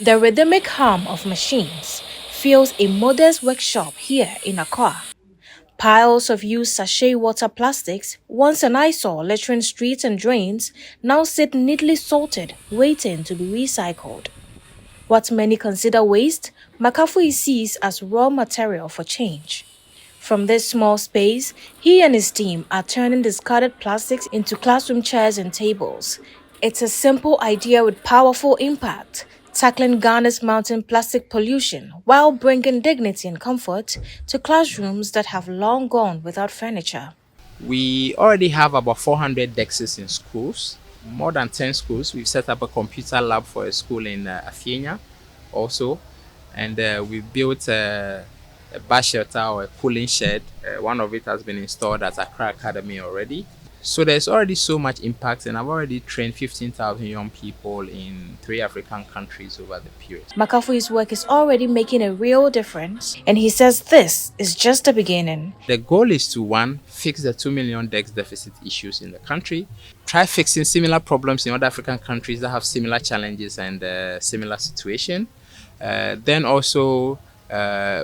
The rhythmic hum of machines fills a modest workshop here in Accra. Piles of used sachet water plastics, once an eyesore littering streets and drains, now sit neatly sorted, waiting to be recycled. What many consider waste, Makafui sees as raw material for change. From this small space, he and his team are turning discarded plastics into classroom chairs and tables. It's a simple idea with powerful impact, tackling Ghana's mounting plastic pollution while bringing dignity and comfort to classrooms that have long gone without furniture. We already have about 400 desks in schools, more than 10 schools. We've set up a computer lab for a school in Afienya also, and we've built a bus shelter or a cooling shed. One of it has been installed at Accra Academy already. So there's already so much impact, and I've already trained 15,000 young people in 3 African countries over the period. Makafui's work is already making a real difference, and he says this is just the beginning. The goal is to, one, fix the 2 million desk deficit issues in the country, try fixing similar problems in other African countries that have similar challenges and similar situation. Then also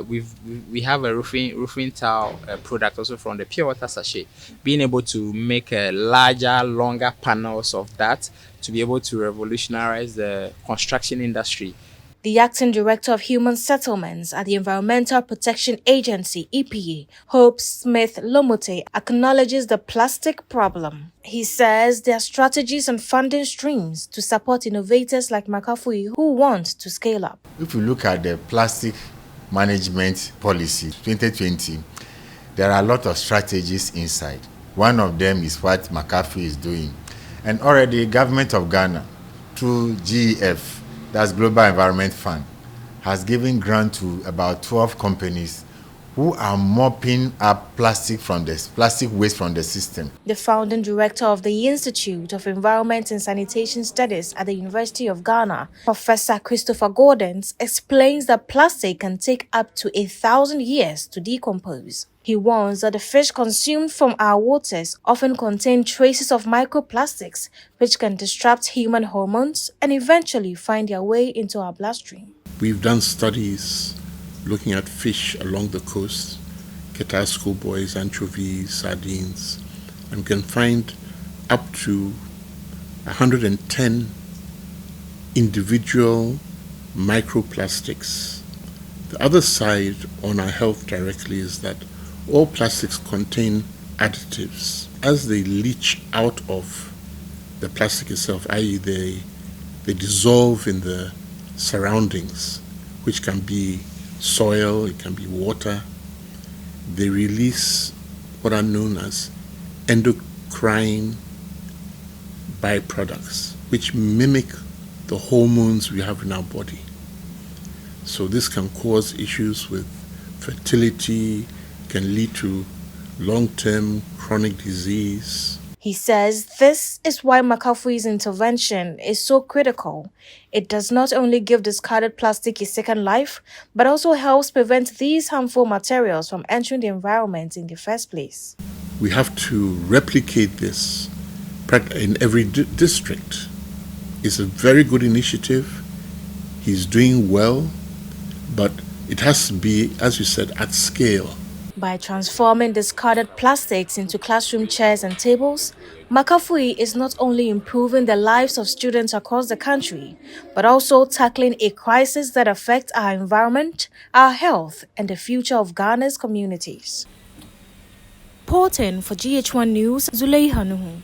we have a roofing tile product also from the pure water sachet, being able to make larger, longer panels of that to be able to revolutionize the construction industry. The acting director of human settlements at the Environmental Protection Agency, EPA, Hope Smith Lomote, acknowledges the plastic problem. He says there are strategies and funding streams to support innovators like Makafui who want to scale up. If you look at the plastic management policy 2020, there are a lot of strategies inside. One of them is what Makafui is doing. And already government of Ghana, through GEF, that's Global Environment Fund, has given grant to about 12 companies who are mopping up plastic waste from the system. The founding director of the Institute of Environment and Sanitation Studies at the University of Ghana, Professor Christopher Gordons, explains that plastic can take up to 1,000 years to decompose. He warns that the fish consumed from our waters often contain traces of microplastics, which can disrupt human hormones and eventually find their way into our bloodstream. We've done studies looking at fish along the coast, keta schoolboys, anchovies, sardines, and can find up to 110 individual microplastics. The other side on our health directly is that all plastics contain additives. As they leach out of the plastic itself, i.e. they dissolve in the surroundings, which can be soil, it can be water, they release what are known as endocrine byproducts, which mimic the hormones we have in our body. So this can cause issues with fertility, can lead to long-term chronic disease. He says this is why Makafui's intervention is so critical. It does not only give discarded plastic a second life, but also helps prevent these harmful materials from entering the environment in the first place. We have to replicate this in every district. It's a very good initiative. He's doing well, but it has to be, as you said, at scale. By transforming discarded plastics into classroom chairs and tables, Makafui is not only improving the lives of students across the country, but also tackling a crisis that affects our environment, our health, and the future of Ghana's communities. Reporting for GHOne News, Zuleiha Nuhu.